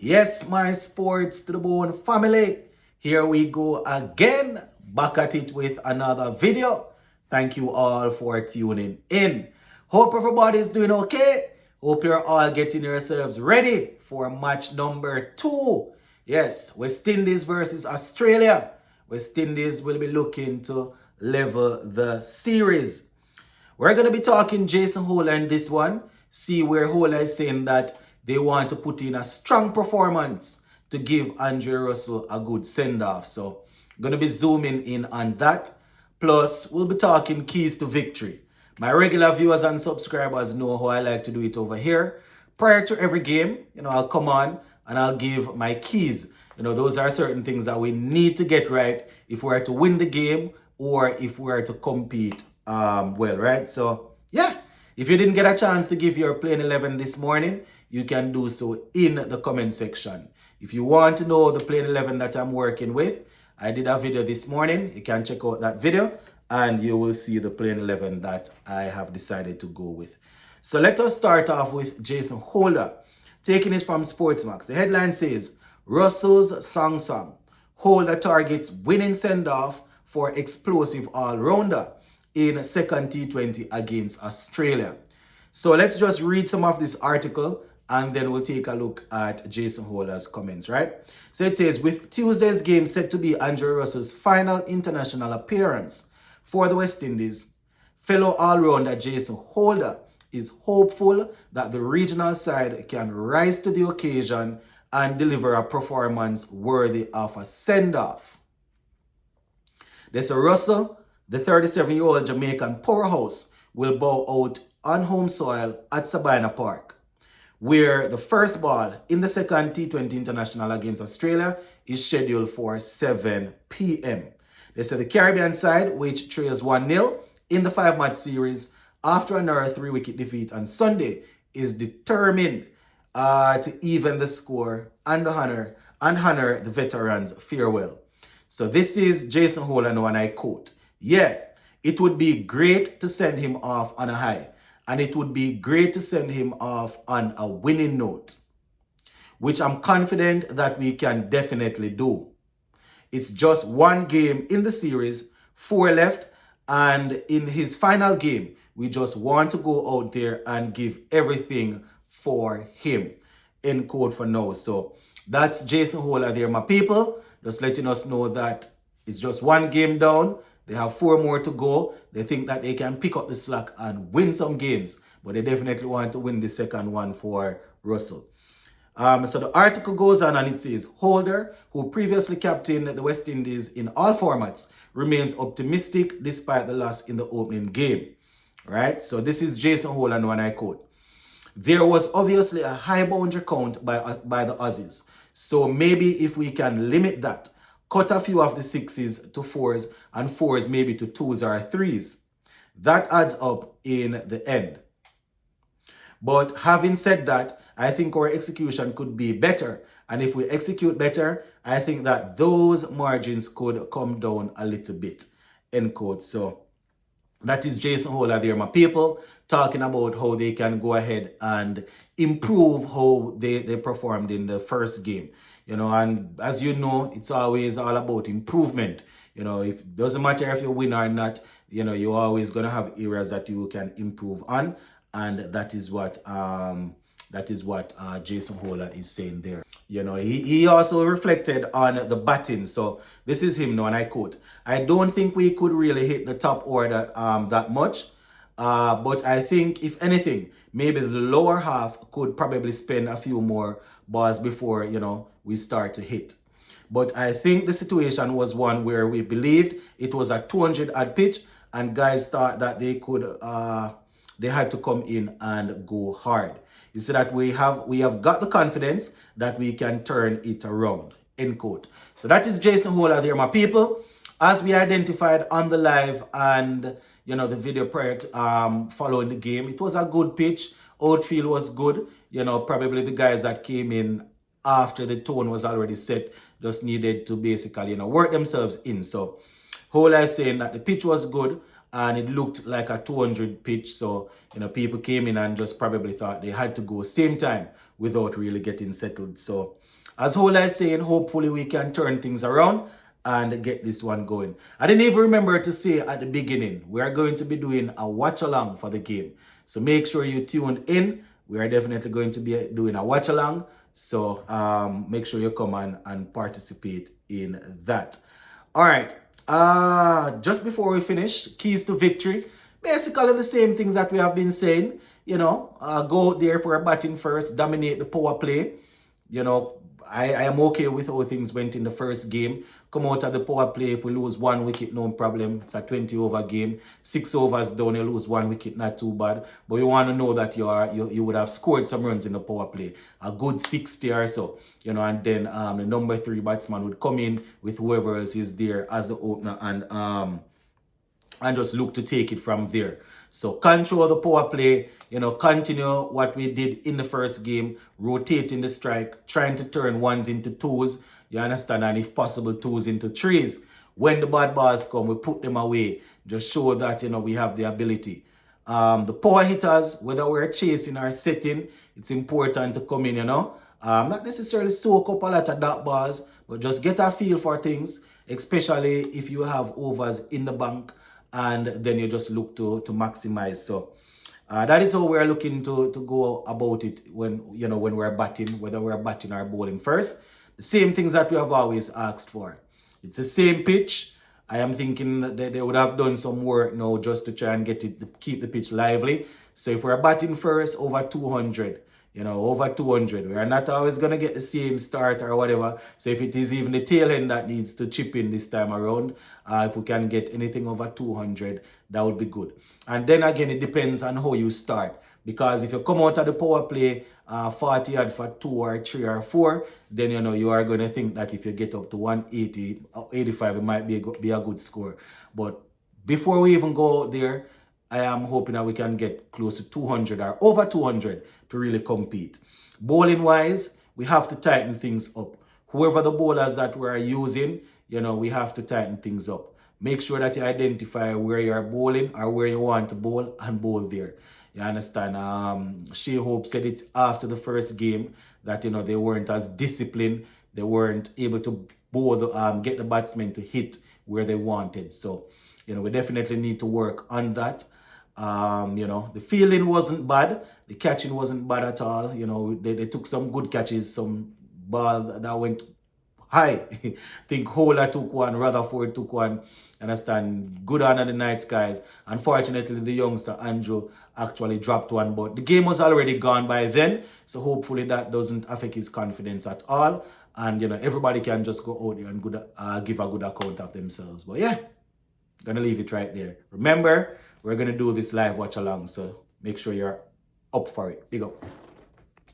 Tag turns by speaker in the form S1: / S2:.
S1: Yes, my sports to the bone family. Here we go again, back at it with another video. Thank you all for tuning in. Hope everybody's doing okay. Hope you're all getting yourselves ready for match number 2. Yes, West Indies versus Australia. West Indies will be looking to level the series. We're going to be talking Jason Hola in this one. See where Hola is saying that they want to put in a strong performance to give Andre Russell a good send-off. So I'm going to be zooming in on that. Plus, we'll be talking keys to victory. My regular viewers and subscribers know how I like to do it over here. Prior to every game, I'll come on and I'll give my keys. Those are certain things that we need to get right if we're to win the game or if we're to compete well, right? So, yeah, if you didn't get a chance to give your playing 11 this morning, you can do so in the comment section. If you want to know the playing 11 that I'm working with, I did a video this morning. You can check out that video and you will see the playing 11 that I have decided to go with. So let us start off with Jason Holder, taking it from Sportsmax. The headline says, Russell's song. Holder targets winning send-off for explosive all-rounder in second T20 against Australia. So let's just read some of this article and then we'll take a look at Jason Holder's comments, right? So it says, with Tuesday's game set to be Andre Russell's final international appearance for the West Indies, fellow all-rounder Jason Holder is hopeful that the regional side can rise to the occasion and deliver a performance worthy of a send-off. There's Russell, the 37-year-old Jamaican powerhouse, will bow out on home soil at Sabina Park, where the first ball in the second T20 International against Australia is scheduled for 7 p.m. They say the Caribbean side, which trails 1-0 in the 5-match series after another 3-wicket defeat on Sunday, is determined to even the score and honor the veterans' farewell. So this is Jason Holder, and I quote, yeah, it would be great to send him off on a high, and it would be great to send him off on a winning note, which I'm confident that we can definitely do. It's just one game in the series, 4 left, and in his final game, we just want to go out there and give everything for him. End quote for now. So that's Jason Holder there, my people. Just letting us know that it's just one game down. They have 4 more to go. They think that they can pick up the slack and win some games, but they definitely want to win the second one for Russell. So the article goes on and it says, Holder, who previously captained the West Indies in all formats, remains optimistic despite the loss in the opening game. Right? So this is Jason Holder, and I quote, there was obviously a high boundary count by the Aussies. So maybe if we can limit that, cut a few of the 6s to 4s and 4s maybe to 2s or 3s. That adds up in the end. But having said that, I think our execution could be better. And if we execute better, I think that those margins could come down a little bit. End quote. So that is Jason Holder there, my people, talking about how they can go ahead and improve how they performed in the first game. And as you know, it's always all about improvement. If it doesn't matter if you win or not, you're always going to have areas that you can improve on. And that is what Jason Holder is saying there. He also reflected on the batting. So this is him now, and I quote, I don't think we could really hit the top order that much. But I think, if anything, maybe the lower half could probably spend a few more balls before, we start to hit. But I think the situation was one where we believed it was a 200-odd pitch, and guys thought that they had to come in and go hard. You see that we have got the confidence that we can turn it around. End quote. So that is Jason Holder there, my people. As we identified on the live and the video prior to following the game, it was a good pitch. Outfield was good. Probably the guys that came in after the tone was already set just needed to basically work themselves in. So Holder is saying that the pitch was good and it looked like a 200 pitch. So people came in and just probably thought they had to go same time without really getting settled. So as Hola is saying, hopefully we can turn things around and get this one going. I didn't even remember to say at the beginning, we are going to be doing a watch along for the game. So make sure you tune in. We are definitely going to be doing a watch along. So make sure you come and participate in that. All right. Just before we finish, keys to victory. Basically the same things that we have been saying. Go out there for a batting first, dominate the power play. I am okay with how things went in the first game. Come out at the power play. If we lose 1 wicket, no problem. It's a 20 over game. 6 overs down, you lose 1 wicket, not too bad. But you want to know that you would have scored some runs in the power play. A good 60 or so. And then the number 3 batsman would come in with whoever else is there as the opener and just look to take it from there. So control the power play, continue what we did in the first game, rotating the strike, trying to turn ones into twos, you understand, and if possible, twos into threes. When the bad balls come, we put them away. Just show that, we have the ability. The power hitters, whether we're chasing or setting, it's important to come in, not necessarily soak up a lot of dot balls, but just get a feel for things, especially if you have overs in the bank, and then you just look to maximize. So that is how we're looking to go about it when we're batting, whether we're batting or bowling first. The same things that we have always asked for. It's the same pitch. I am thinking that they would have done some work now just to try and keep the pitch lively. So if we're batting first, over 200, over 200. We are not always going to get the same start or whatever. So if it is even the tail end that needs to chip in this time around, if we can get anything over 200, that would be good. And then again, it depends on how you start. Because if you come out of the power play 40 odd for 2 or 3 or 4, then you are going to think that if you get up to 180, 85, it might be a good score. But before we even go out there, I am hoping that we can get close to 200 or over 200 to really compete. Bowling wise, we have to tighten things up. Whoever the bowlers that we are using, we have to tighten things up. Make sure that you identify where you are bowling or where you want to bowl and bowl there. You understand? Shea Hope said it after the first game that they weren't as disciplined. They weren't able to bowl get the batsmen to hit where they wanted. So, we definitely need to work on that. The fielding wasn't bad. The catching wasn't bad at all. They took some good catches, some balls that went high. I think Hola took one, Rutherford took one. Understand? Good on the night skies. Unfortunately, the youngster Andrew actually dropped one, but the game was already gone by then. So hopefully that doesn't affect his confidence at all. And everybody can just go out there and give a good account of themselves. But yeah, gonna leave it right there. Remember, we're gonna do this live watch along, so make sure you're up for it. Big up.